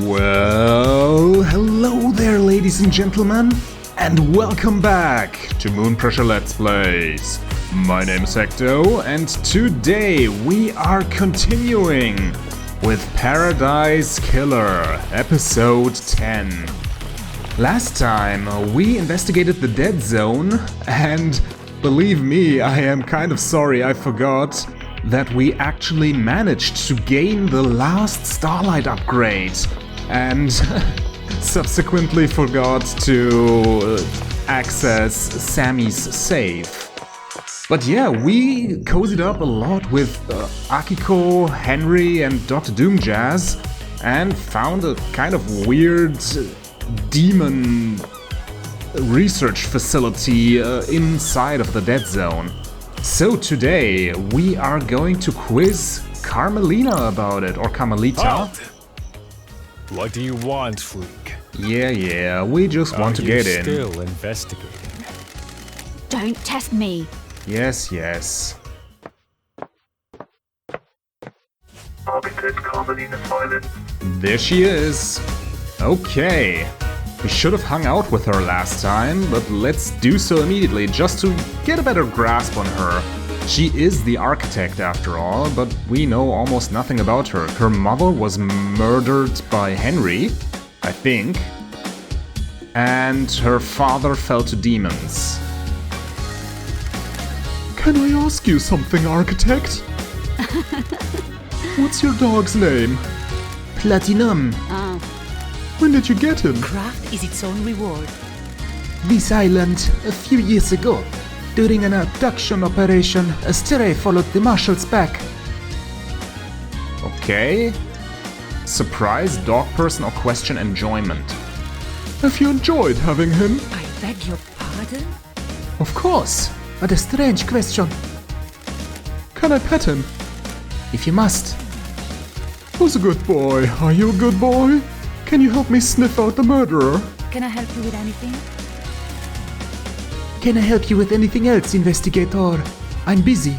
Well, hello there, ladies and gentlemen, and welcome back to Moonpressure Let's Plays. My name is Ecto, and today we are continuing with Paradise Killer, episode 10. Last time we investigated the dead zone, and believe me, I am kind of sorry I forgot that we actually managed to gain the last Starlight upgrade and subsequently forgot to access Sammy's safe. But yeah, we cozied up a lot with Akiko, Henry and Dr. Doomjazz and found a kind of weird demon research facility inside of the dead zone. So today we are going to quiz Carmelina about it, or Carmelita. Halt! What do you want, freak? Yeah, we just want to get in. Are you still investigating? Don't test me. Yes. Architect Carmelina silent. There she is. Okay. We should have hung out with her last time, but let's do so immediately just to get a better grasp on her. She is the architect after all, but we know almost nothing about her. Her mother was murdered by Henry, I think, and her father fell to demons. Can I ask you something, architect? What's your dog's name? Platinum. When did you get him? Craft is its own reward. This island, a few years ago. During an abduction operation, a stray followed the marshal's back. Okay. Surprise, dog person, or question enjoyment? Have you enjoyed having him? I beg your pardon? Of course. What a strange question. Can I pet him? If you must. Who's a good boy? Are you a good boy? Can you help me sniff out the murderer? Can I help you with anything? Can I help you with anything else, investigator? I'm busy.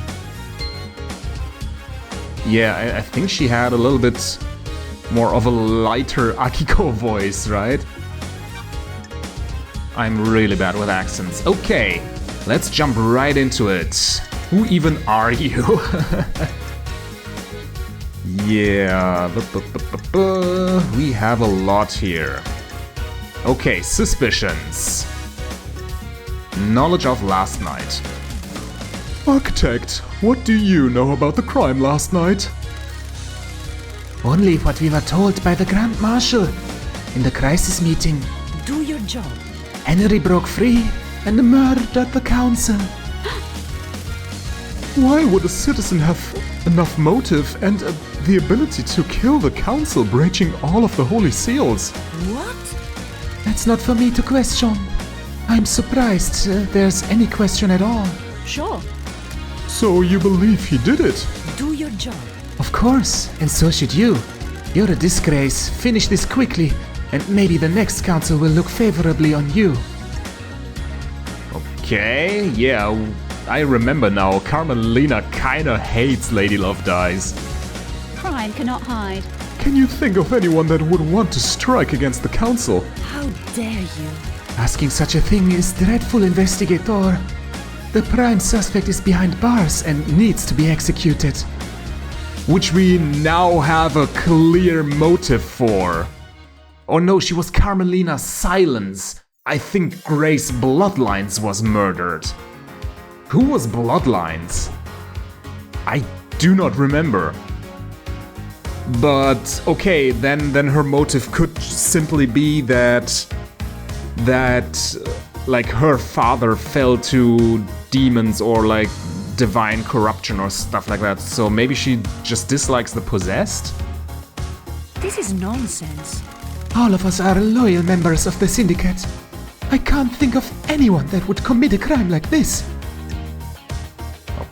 Yeah, I think she had a little bit more of a lighter Akiko voice, right? I'm really bad with accents. Okay, let's jump right into it. Who even are you? Yeah, we have a lot here. Okay, suspicions. Knowledge of last night. Architect, what do you know about the crime last night? Only what we were told by the Grand Marshal in the crisis meeting. Do your job. Henry broke free and murdered the council. Why would a citizen have enough motive and the ability to kill the council, breaching all of the holy seals? What? That's not for me to question. I'm surprised there's any question at all. Sure. So you believe he did it? Do your job. Of course, and so should you. You're a disgrace. Finish this quickly, and maybe the next council will look favorably on you. Okay, yeah, I remember now. Carmelina kinda hates Lady Love Dies. Crime cannot hide. Can you think of anyone that would want to strike against the council? How dare you? Asking such a thing is dreadful, investigator. The prime suspect is behind bars and needs to be executed. Which we now have a clear motive for. Oh no, she was Carmelina Silence. I think Grace Bloodlines was murdered. Who was Bloodlines? I do not remember. But okay, then her motive could simply be that like her father fell to demons or like divine corruption or stuff like that. So maybe she just dislikes the possessed? This is nonsense. All of us are loyal members of the syndicate. I can't think of anyone that would commit a crime like this.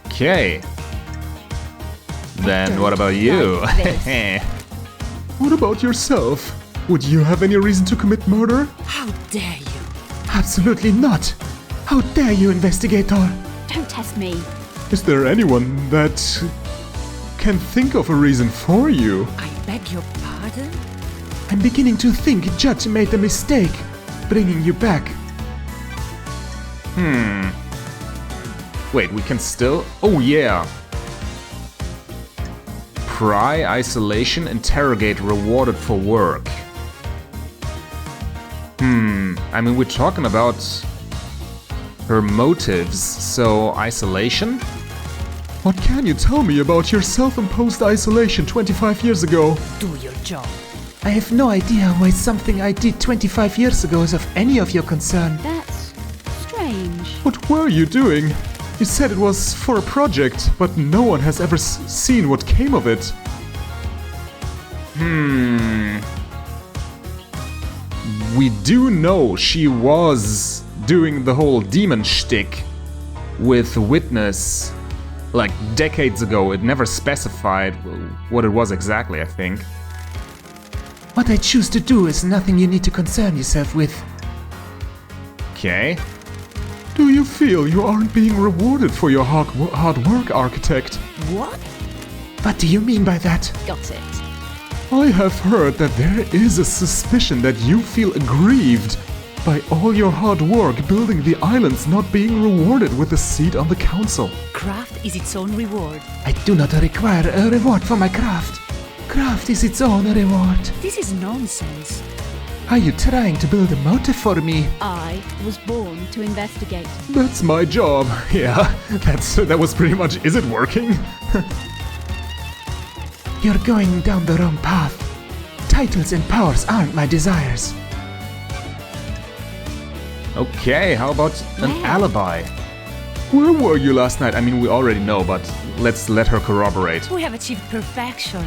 Okay. Then what about you? What about yourself? Would you have any reason to commit murder? How dare you? Absolutely not. How dare you, investigator? Don't test me. Is there anyone that can think of a reason for you? I beg your pardon? I'm beginning to think Judge made a mistake bringing you back. Wait, we can still... Oh yeah! Pry, isolation, interrogate, rewarded for work. I mean, we're talking about her motives, so isolation? What can you tell me about your self-imposed isolation 25 years ago? Do your job. I have no idea why something I did 25 years ago is of any of your concern. That's strange. What were you doing? You said it was for a project, but no one has ever seen what came of it. We do know she was doing the whole demon shtick with Witness like decades ago. It never specified what it was exactly, I think. What I choose to do is nothing you need to concern yourself with. Okay. Do you feel you aren't being rewarded for your hard work, Architect? What? What do you mean by that? Got it. I have heard that there is a suspicion that you feel aggrieved by all your hard work building the islands not being rewarded with a seat on the council. Craft is its own reward. I do not require a reward for my craft. Craft is its own reward. This is nonsense. Are you trying to build a motive for me? I was born to investigate. That's my job. Yeah, that was pretty much... Is it working? You're going down the wrong path. Titles and powers aren't my desires. Okay, how about an Yeah. alibi? Where were you last night? I mean, we already know, but let's let her corroborate. We have achieved perfection.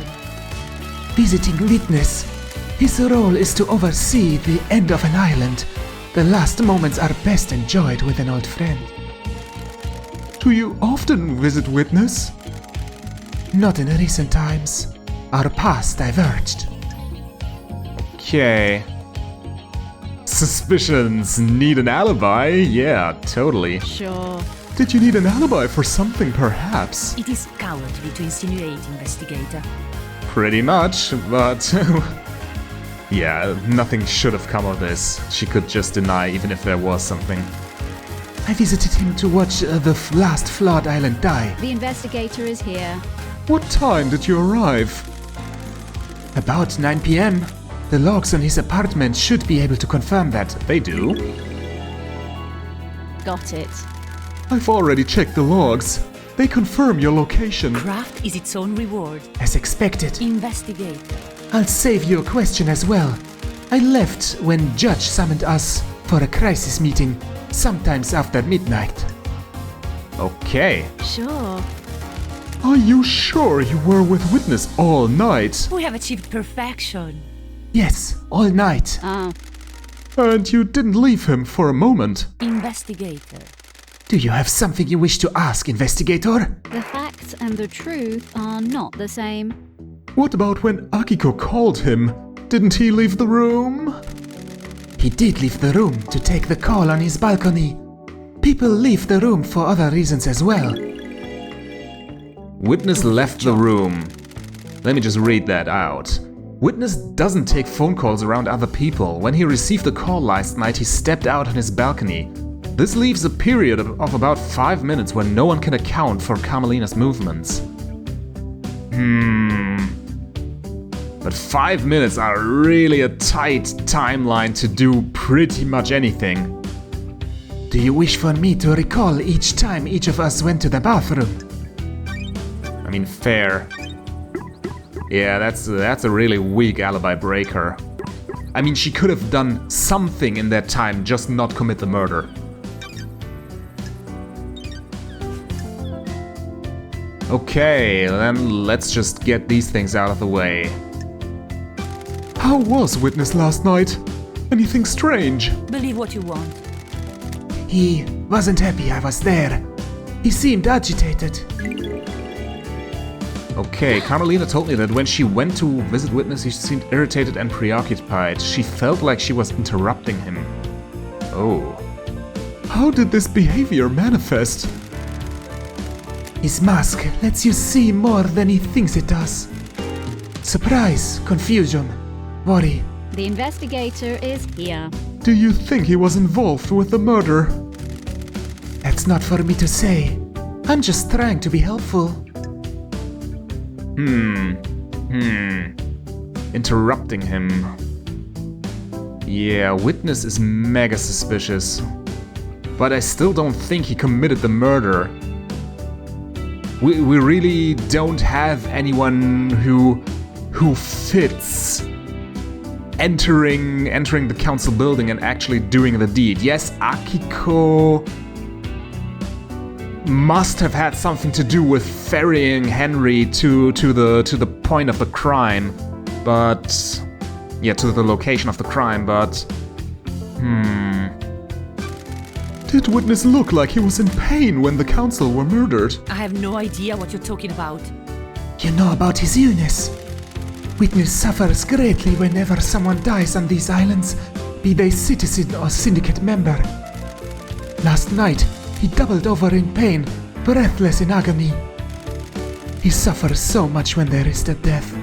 Visiting Witness. His role is to oversee the end of an island. The last moments are best enjoyed with an old friend. Do you often visit Witness? Not in recent times. Our paths diverged. Okay. Suspicions need an alibi? Yeah, totally. Sure. Did you need an alibi for something, perhaps? It is cowardly to insinuate, investigator. Pretty much, but... yeah, nothing should have come of this. She could just deny even if there was something. I visited him to watch the last flawed island die. The investigator is here. What time did you arrive? About 9 p.m. The logs on his apartment should be able to confirm that. They do. Got it. I've already checked the logs. They confirm your location. Craft is its own reward. As expected. Investigator. I'll save you a question as well. I left when Judge summoned us for a crisis meeting, sometimes after midnight. Okay. Sure. Are you sure you were with Witness all night? We have achieved perfection. Yes, all night. Ah, And you didn't leave him for a moment? Investigator. Do you have something you wish to ask, investigator? the facts and the truth are not the same. What about when Akiko called him? Didn't he leave the room? He did leave the room to take the call on his balcony. People leave the room for other reasons as well. Witness left the room. Let me just read that out. Witness doesn't take phone calls around other people. When he received the call last night, he stepped out on his balcony. This leaves a period of about 5 minutes where no one can account for Carmelina's movements. But 5 minutes are really a tight timeline to do pretty much anything. Do you wish for me to recall each time each of us went to the bathroom? I mean, fair. Yeah, that's a really weak alibi breaker. I mean, she could have done something in that time, just not commit the murder. Okay, then let's just get these things out of the way. How was Witness last night? Anything strange? Believe what you want. He wasn't happy I was there. He seemed agitated. Okay, Carmelina told me that when she went to visit Witness, he seemed irritated and preoccupied. She felt like she was interrupting him. Oh. How did this behavior manifest? His mask lets you see more than he thinks it does. Surprise, confusion, worry, The investigator is here. Do you think he was involved with the murder? That's not for me to say. I'm just trying to be helpful. Interrupting him. Yeah, witness is mega suspicious. But I still don't think he committed the murder. We really don't have anyone who fits entering the council building and actually doing the deed. Yes, Akiko must have had something to do with ferrying Henry to the point of the crime, but yeah, to the location of the crime, but Did witness look like he was in pain when the council were murdered? I have no idea what you're talking about. You know about his illness? Witness suffers greatly whenever someone dies on these islands, be they citizen or syndicate member. Last night, he doubled over in pain, breathless in agony. He suffers so much when there is the death.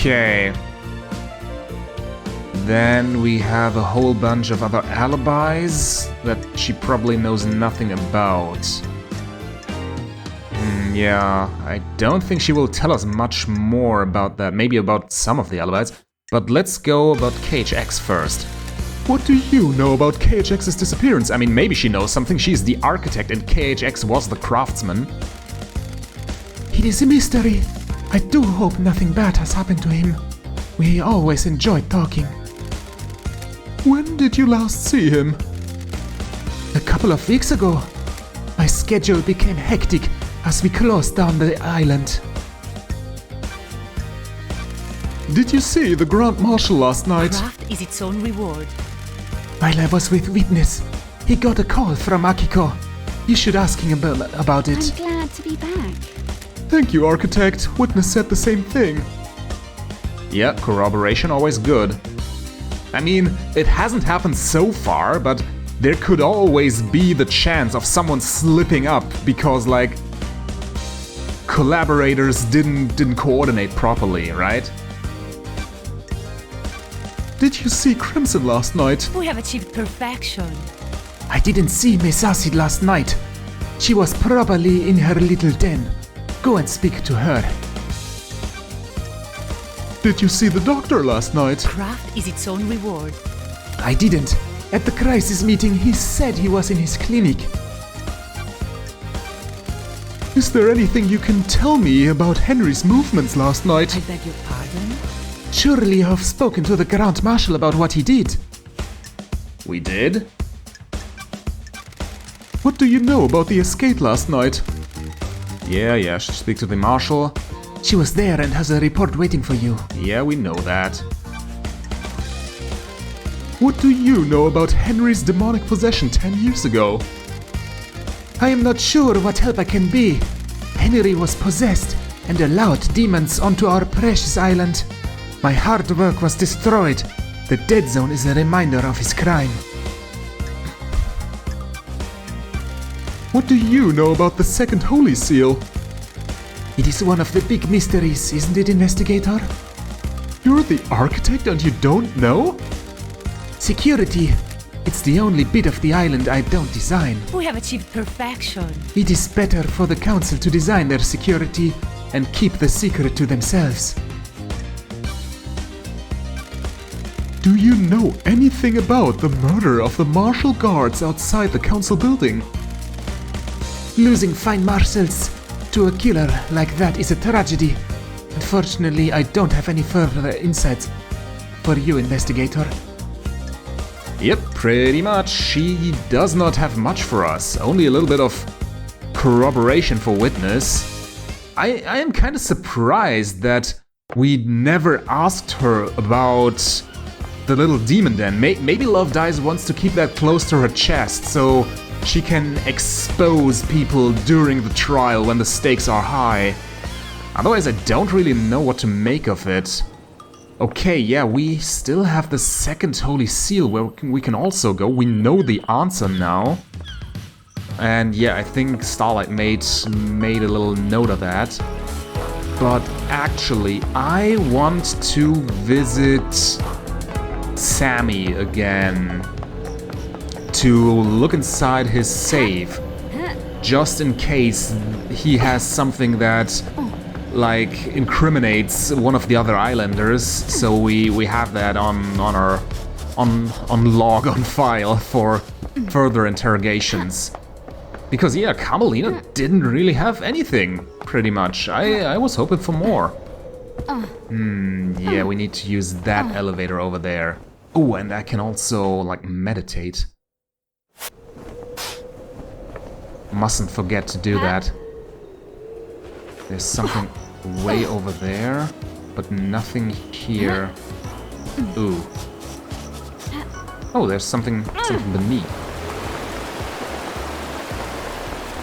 okay. Then we have a whole bunch of other alibis that she probably knows nothing about. Yeah, I don't think she will tell us much more about that. Maybe about some of the alibis. But let's go about KHX first. What do you know about KHX's disappearance? I mean, maybe she knows something. She's the architect and KHX was the craftsman. It is a mystery. I do hope nothing bad has happened to him. We always enjoyed talking. When did you last see him? A couple of weeks ago. My schedule became hectic as we closed down the island. Did you see the Grand Marshal last night? Craft is its own reward. While I was with Witness, he got a call from Akiko. You should ask him about it. I'm glad to be back. Thank you, Architect. Witness said the same thing. Yeah, corroboration always good. I mean, it hasn't happened so far, but there could always be the chance of someone slipping up because, like, collaborators didn't coordinate properly, right? Did you see Crimson last night? We have achieved perfection. I didn't see Miss Acid last night. She was probably in her little den. Go and speak to her. Did you see the doctor last night? Craft is its own reward. I didn't. At the crisis meeting, he said he was in his clinic. Is there anything you can tell me about Henry's movements last night? I beg your pardon? Surely you have spoken to the Grand Marshal about what he did. We did? What do you know about the escape last night? Yeah, should speak to the Marshal. She was there and has a report waiting for you. Yeah, we know that. What do you know about Henry's demonic possession 10 years ago? I am not sure what help I can be. Henry was possessed and allowed demons onto our precious island. My hard work was destroyed. The dead zone is a reminder of his crime. What do you know about the second Holy Seal? It is one of the big mysteries, isn't it, Investigator? You're the architect and you don't know? Security. It's the only bit of the island I don't design. We have achieved perfection. It is better for the council to design their security and keep the secret to themselves. Do you know anything about the murder of the martial guards outside the council building? Losing fine marshals to a killer like that is a tragedy. Unfortunately, I don't have any further insights for you, Investigator. Yep, pretty much. She does not have much for us. Only a little bit of corroboration for Witness. I am kind of surprised that we never asked her about the little demon den. Maybe Love Dice wants to keep that close to her chest so she can expose people during the trial when the stakes are high. Otherwise, I don't really know what to make of it. Okay, yeah, we still have the second Holy Seal where we can also go. We know the answer now. And yeah, I think Starlight made a little note of that. But actually, I want to visit Sammy again to look inside his safe, just in case he has something that like incriminates one of the other islanders, so we have that on log, on file for further interrogations. Because yeah, Carmelina didn't really have anything, pretty much. I was hoping for more. Yeah, we need to use that elevator over there. Oh, and I can also like meditate. Mustn't forget to do that. There's something way over there, but nothing here. Ooh. Oh, there's something beneath.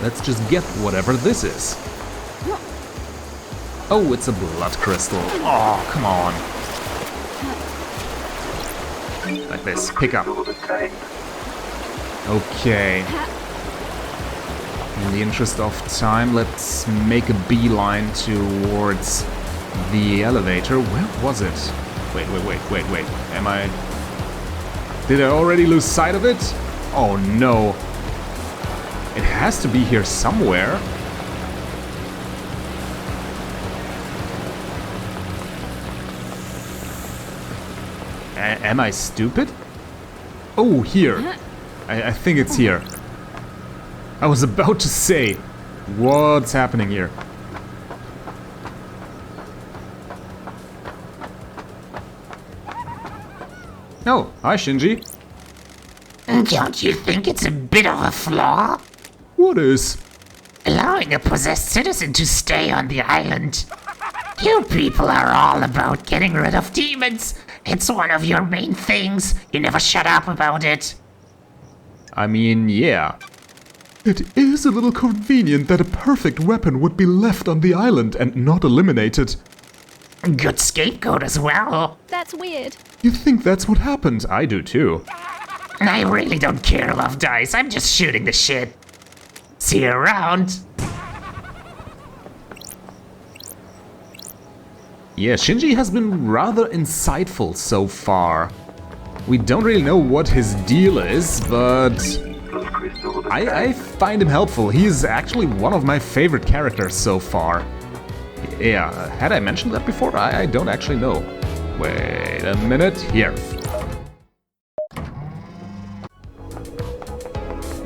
Let's just get whatever this is. Oh, it's a blood crystal. Oh, come on. Like this, pick up. Okay. In the interest of time, let's make a beeline towards the elevator. Where was it? Wait. Am I... Did I already lose sight of it? Oh no. It has to be here somewhere. Am I stupid? Oh, here. I think it's here. I was about to say, what's happening here? Oh, hi Shinji. Don't you think it's a bit of a flaw? What is? Allowing a possessed citizen to stay on the island. You people are all about getting rid of demons. It's one of your main things. You never shut up about it. I mean, yeah. It is a little convenient that a perfect weapon would be left on the island and not eliminated. Good scapegoat as well. That's weird. You think that's what happened? I do too. I really don't care, Love Dice. I'm just shooting the shit. See you around. Yeah, Shinji has been rather insightful so far. We don't really know what his deal is, but I find him helpful. He is actually one of my favorite characters so far. Yeah, had I mentioned that before? I don't actually know. Wait a minute, here.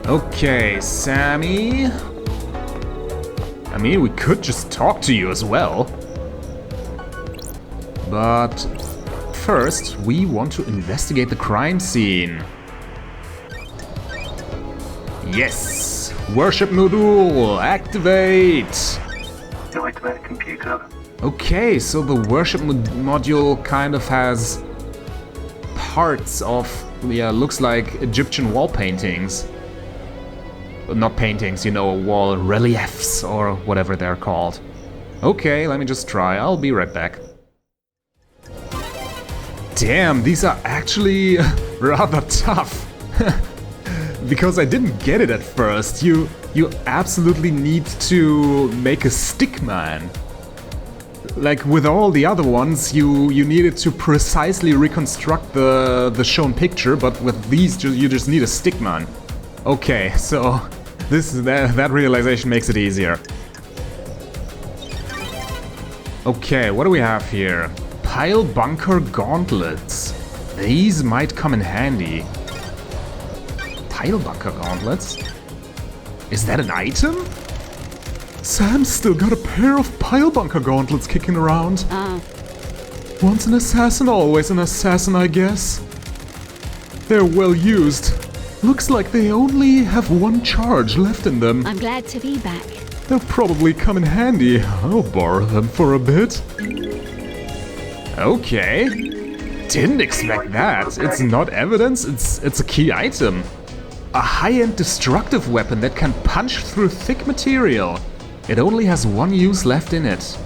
Okay, Sammy. I mean, we could just talk to you as well. But first, we want to investigate the crime scene. Yes! Worship module, activate! No activate computer. Okay, so the worship module kind of has parts of, yeah, looks like Egyptian wall paintings. Not paintings, you know, wall reliefs or whatever they're called. Okay, let me just try. I'll be right back. Damn, these are actually rather tough. Because I didn't get it at first. You absolutely need to make a stick man. Like with all the other ones, you needed to precisely reconstruct the shown picture, but with these you just need a stick man. Okay, so that realization makes it easier. Okay, what do we have here? Pile bunker gauntlets. These might come in handy. Pile bunker gauntlets? Is that an item? Sam's still got a pair of pile bunker gauntlets kicking around. Once an assassin, always an assassin, I guess. They're well used. Looks like they only have one charge left in them. I'm glad to be back. They'll probably come in handy. I'll borrow them for a bit. Okay. Didn't expect that. It's not evidence, it's a key item. A high-end destructive weapon that can punch through thick material. It only has one use left in it.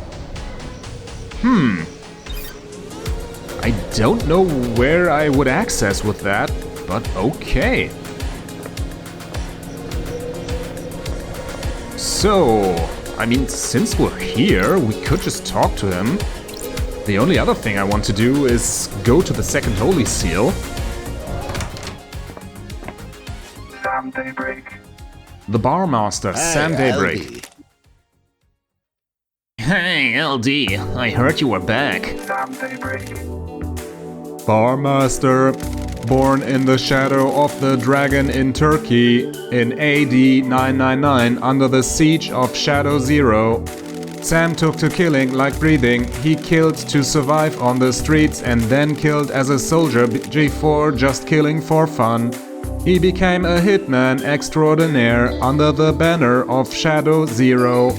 I don't know where I would access with that, but okay. So, I mean, since we're here, we could just talk to him. The only other thing I want to do is go to the second holy seal. Sam Daybreak. The barmaster, Sam Daybreak. Hey, LD, I heard you were back. Sam Daybreak. Barmaster, born in the shadow of the dragon in Turkey in AD 999 under the siege of Shadow Zero. Sam took to killing like breathing. He killed to survive on the streets and then killed as a soldier before just killing for fun. He became a hitman extraordinaire under the banner of Shadow Zero.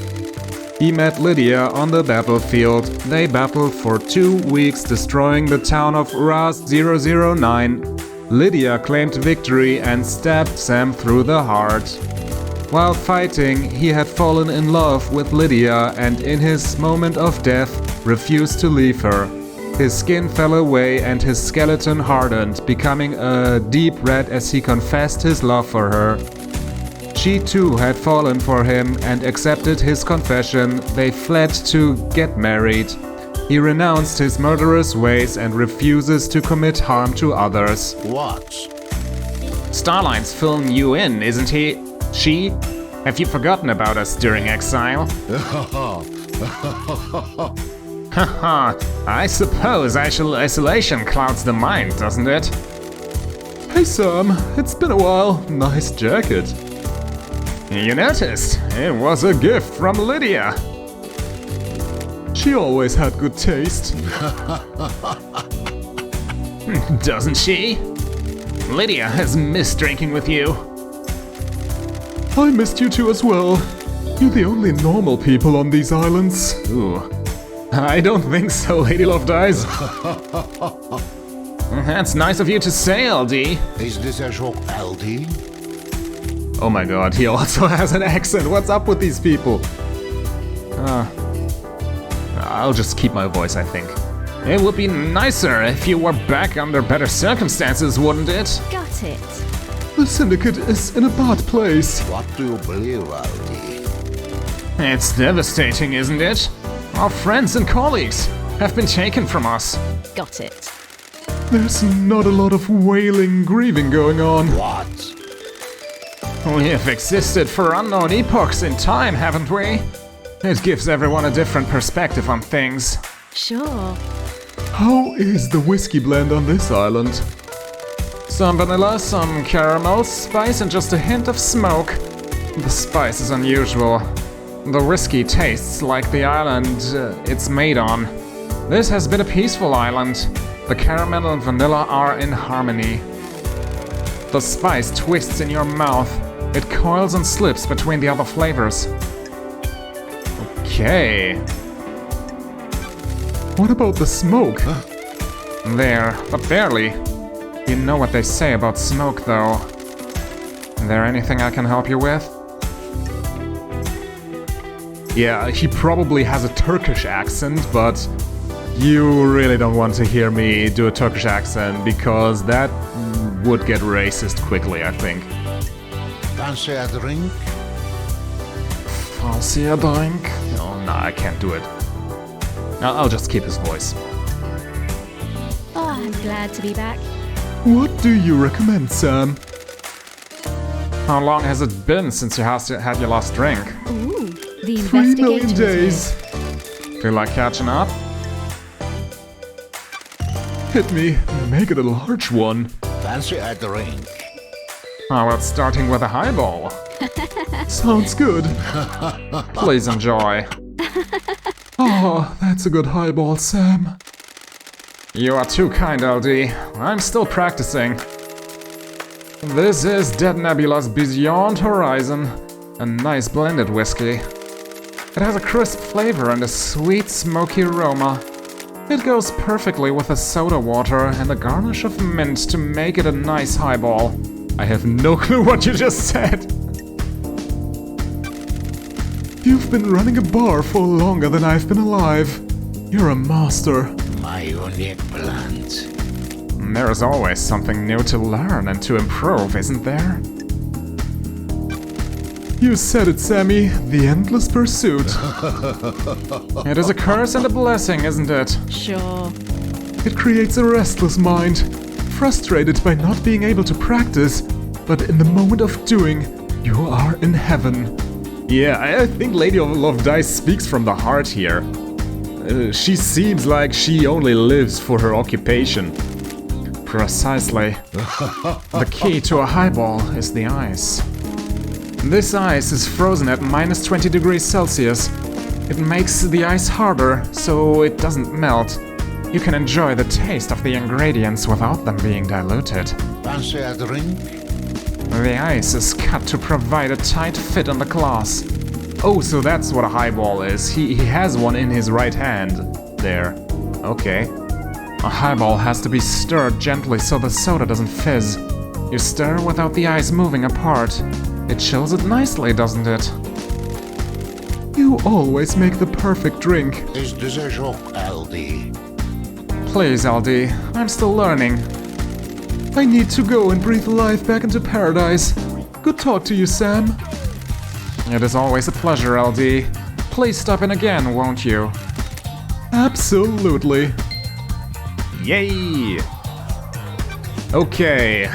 He met Lydia on the battlefield. They battled for 2 weeks, destroying the town of Ras 009. Lydia claimed victory and stabbed Sam through the heart. While fighting, he had fallen in love with Lydia and in his moment of death refused to leave her. His skin fell away and his skeleton hardened, becoming a deep red as he confessed his love for her. She too had fallen for him and accepted his confession. They fled to get married. He renounced his murderous ways and refuses to commit harm to others. What? Starline's filling you in, isn't he? She? Have you forgotten about us during exile? Haha, I suppose isolation clouds the mind, doesn't it? Hey Sam, it's been a while. Nice jacket. You noticed? It was a gift from Lydia. She always had good taste. Doesn't she? Lydia has missed drinking with you. I missed you too as well. You're the only normal people on these islands. Ooh. I don't think so, Lady Love Dies. That's nice of you to say, LD. Is this a joke, LD? Oh my god, he also has an accent. What's up with these people? I'll just keep my voice, I think. It would be nicer if you were back under better circumstances, wouldn't it? Got it. The Syndicate is in a bad place. What do you believe, LD? It's devastating, isn't it? Our friends and colleagues have been taken from us. Got it. There's not a lot of wailing, grieving going on. What? We have existed for unknown epochs in time, haven't we? It gives everyone a different perspective on things. Sure. How is the whiskey blend on this island? Some vanilla, some caramel, spice, and just a hint of smoke. The spice is unusual. The whiskey tastes like the island it's made on. This has been a peaceful island. The caramel and vanilla are in harmony. The spice twists in your mouth. It coils and slips between the other flavors. Okay. What about the smoke? There, but barely. You know what they say about smoke, though. Is there anything I can help you with? Yeah, he probably has a Turkish accent, but you really don't want to hear me do a Turkish accent because that would get racist quickly, I think. Fancy a drink? Fancy a drink? Oh, no, I can't do it. I'll just keep his voice. Oh, I'm glad to be back. What do you recommend, Sam? How long has it been since you had your last drink? Ooh, the 3 million investigator days. Feel like catching up? Hit me. Make it a large one. Fancy a drink? How about starting with a highball? Sounds good. Please enjoy. Oh, that's a good highball, Sam. You are too kind, LD. I'm still practicing. This is Dead Nebula's Beyond Horizon, a nice blended whiskey. It has a crisp flavor and a sweet, smoky aroma. It goes perfectly with the soda water and a garnish of mint to make it a nice highball. I have no clue what you just said. You've been running a bar for longer than I've been alive. You're a master. My unique plant. There is always something new to learn and to improve, isn't there? You said it, Sammy. The endless pursuit. It is a curse and a blessing, isn't it? Sure. It creates a restless mind, frustrated by not being able to practice, but in the moment of doing, you are in heaven. Yeah, I think Lady of Love Dice speaks from the heart here. She seems like she only lives for her occupation. Precisely. The key to a highball is the ice. This ice is frozen at minus 20 degrees Celsius. It makes the ice harder, so it doesn't melt. You can enjoy the taste of the ingredients without them being diluted. Fancy a drink? The ice is cut to provide a tight fit on the glass. Oh, so that's what a highball is. He has one in his right hand. There. Okay. A highball has to be stirred gently so the soda doesn't fizz. You stir without the ice moving apart. It chills it nicely, doesn't it? You always make the perfect drink. Is this a joke, LD? Please, LD. I'm still learning. I need to go and breathe life back into paradise. Good talk to you, Sam. It is always a pleasure, LD. Please stop in again, won't you? Absolutely. Yay! Okay.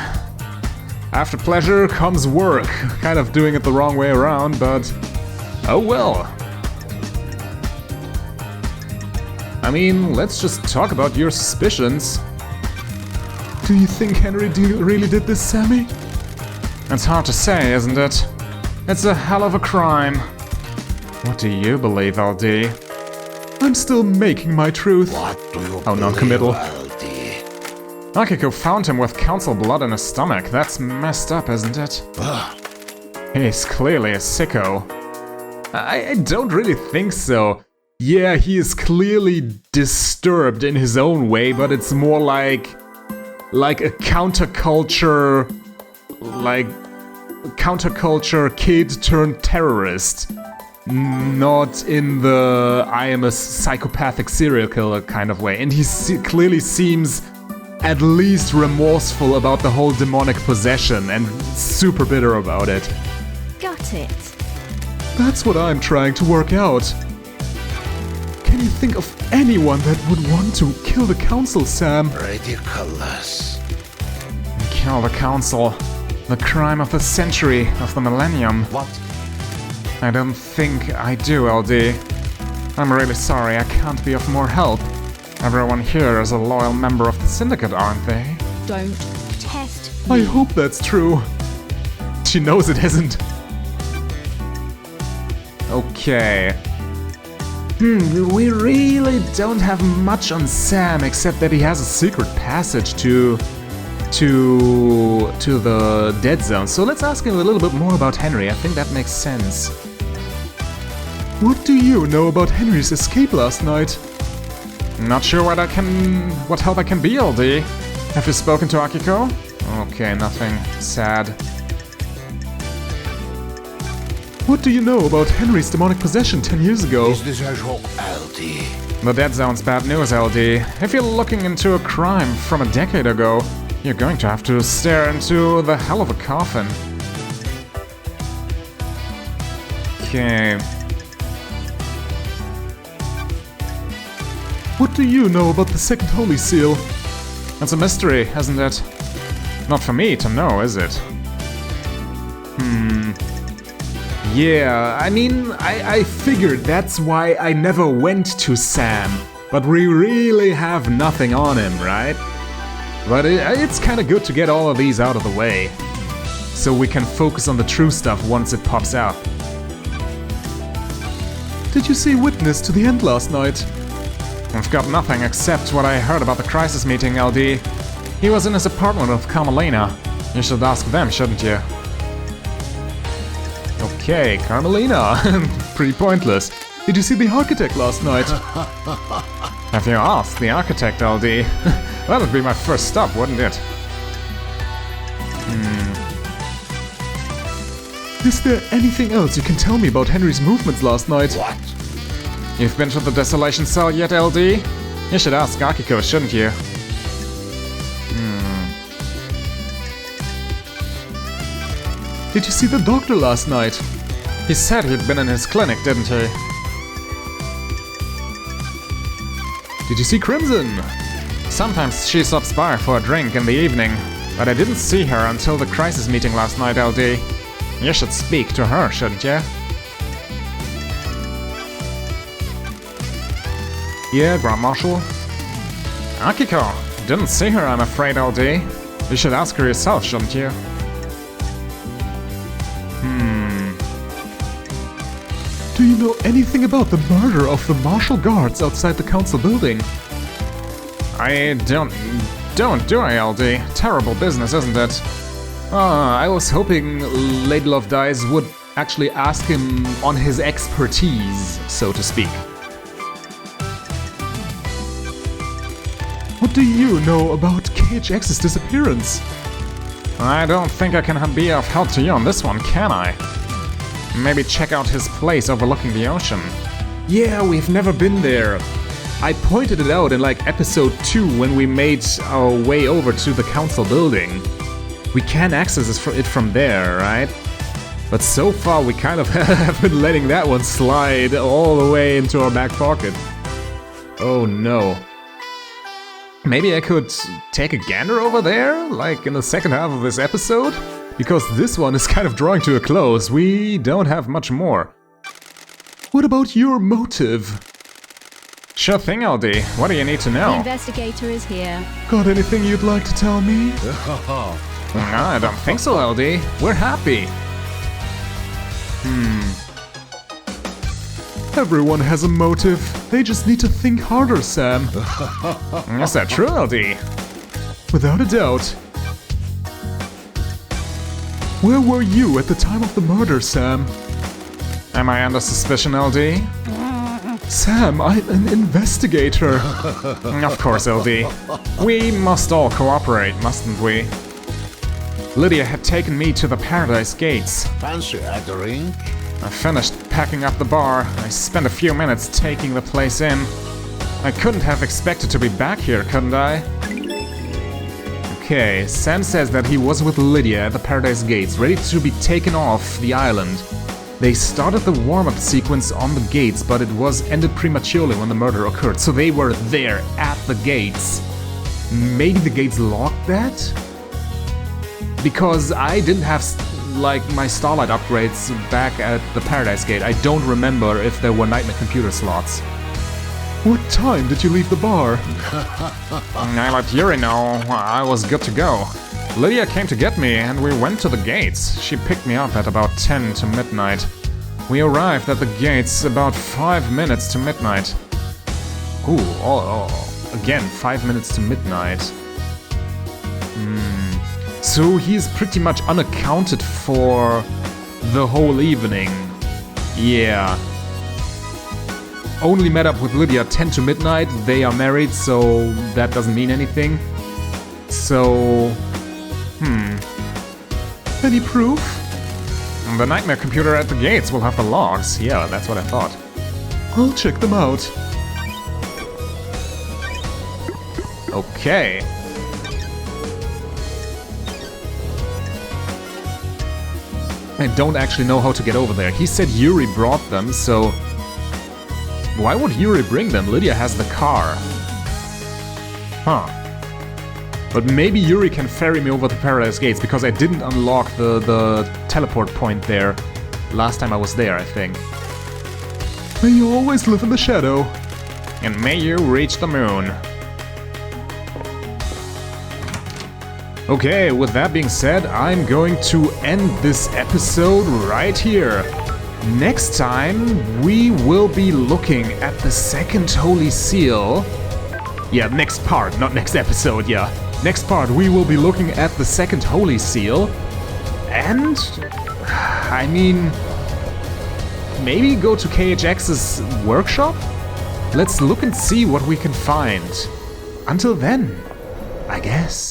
After pleasure comes work. Kind of doing it the wrong way around, but oh well. I mean, let's just talk about your suspicions. Do you think Henry really did this, Sammy? It's hard to say, isn't it? It's a hell of a crime. What do you believe, LD? I'm still making my truth. What do you Oh, non-committal. LD? Akiko found him with council blood in his stomach. That's messed up, isn't it? He's clearly a sicko. I don't really think so. Yeah, he is clearly disturbed in his own way, but it's more like a counterculture kid turned terrorist. Not in the I am a psychopathic serial killer kind of way. And he clearly seems at least remorseful about the whole demonic possession and super bitter about it. Got it. That's what I'm trying to work out. Can you think of anyone that would want to kill the council, Sam? Ridiculous. Kill the council. The crime of the century, of the millennium. What? I don't think I do, LD. I'm really sorry, I can't be of more help. Everyone here is a loyal member of the syndicate, aren't they? Don't test I me. hope that's true. She knows it isn't. Okay. We really don't have much on Sam, except that he has a secret passage to the dead zone. So let's ask him a little bit more about Henry. I think that makes sense. What do you know about Henry's escape last night? Not sure what help I can be, LD. Have you spoken to Akiko? Okay, nothing. Sad. What do you know about Henry's demonic possession 10 years ago? Is this a joke, LD? The dead zone's bad news, LD. If you're looking into a crime from a decade ago, you're going to have to stare into the hell of a coffin. Okay. What do you know about the second Holy Seal? It's a mystery, isn't it? Not for me to know, is it? Yeah, I mean, I figured that's why I never went to Sam. But we really have nothing on him, right? But it's kinda good to get all of these out of the way. So we can focus on the true stuff once it pops out. Did you see Witness to the End last night? I've got nothing except what I heard about the crisis meeting, LD. He was in his apartment with Carmelina. You should ask them, shouldn't you? Okay, Carmelina. Pretty pointless. Did you see the Architect last night? Have you asked the architect, LD? That would be my first stop, wouldn't it? Is there anything else you can tell me about Henry's movements last night? What? You've been to the Desolation Cell yet, LD? You should ask Akiko, shouldn't you? Did you see the doctor last night? He said he'd been in his clinic, didn't he? Did you see Crimson? Sometimes she stops by for a drink in the evening, but I didn't see her until the crisis meeting last night, LD. You should speak to her, shouldn't you? Yeah, Grand Marshal? Akiko, didn't see her, I'm afraid, LD. You should ask her yourself, shouldn't you? Do you know anything about the murder of the martial guards outside the council building? I don't do I, LD. Terrible business, isn't it? I was hoping Lady Love Dice would actually ask him on his expertise, so to speak. What do you know about KHX's disappearance? I don't think I can be of help to you on this one, can I? Maybe check out his place overlooking the ocean. Yeah, we've never been there. I pointed it out in like episode 2 when we made our way over to the council building. We can access it from there, right? But so far we kind of have been letting that one slide all the way into our back pocket. Oh no. Maybe I could take a gander over there, like in the second half of this episode? Because this one is kind of drawing to a close, we don't have much more. What about your motive? Sure thing, LD. What do you need to The know? investigator is here. Got anything you'd like to tell me? No, I don't think so, LD. We're happy. Everyone has a motive. They just need to think harder, Sam. Is that true, LD? Without a doubt. Where were you at the time of the murder, Sam? Am I under suspicion, LD? Sam, I'm an investigator. Of course, LD. We must all cooperate, mustn't we? Lydia had taken me to the Paradise Gates. Fancy a drink? I finished packing up the bar. I spent a few minutes taking the place in. I couldn't have expected to be back here, couldn't I? Okay, Sam says that he was with Lydia at the Paradise Gates, ready to be taken off the island. They started the warm-up sequence on the gates, but it was ended prematurely when the murder occurred, so they were there at the gates. Maybe the gates locked that? Because I didn't have, like, my Starlight upgrades back at the Paradise Gate. I don't remember if there were Nightmare computer slots. What time did you leave the bar? I let Yuri know I was good to go. Lydia came to get me and we went to the gates. She picked me up at about 10 to midnight. We arrived at the gates about 5 minutes to midnight. Again, 5 minutes to midnight. So he's pretty much unaccounted for the whole evening. Yeah. Only met up with Lydia 10 to midnight. They are married, so that doesn't mean anything. So... Any proof? The Nightmare computer at the gates will have the logs. Yeah, that's what I thought. I'll check them out. Okay. I don't actually know how to get over there. He said Yuri brought them, so... Why would Yuri bring them? Lydia has the car. Huh. But maybe Yuri can ferry me over the Paradise Gates, because I didn't unlock the teleport point there last time I was there, I think. May you always live in the shadow. And may you reach the moon. Okay, with that being said, I'm going to end this episode right here. Next time, we will be looking at the second Holy Seal. Yeah, next part, not next episode, yeah. Next part, we will be looking at the second Holy Seal. And... I mean... maybe go to KHX's workshop? Let's look and see what we can find. Until then, I guess.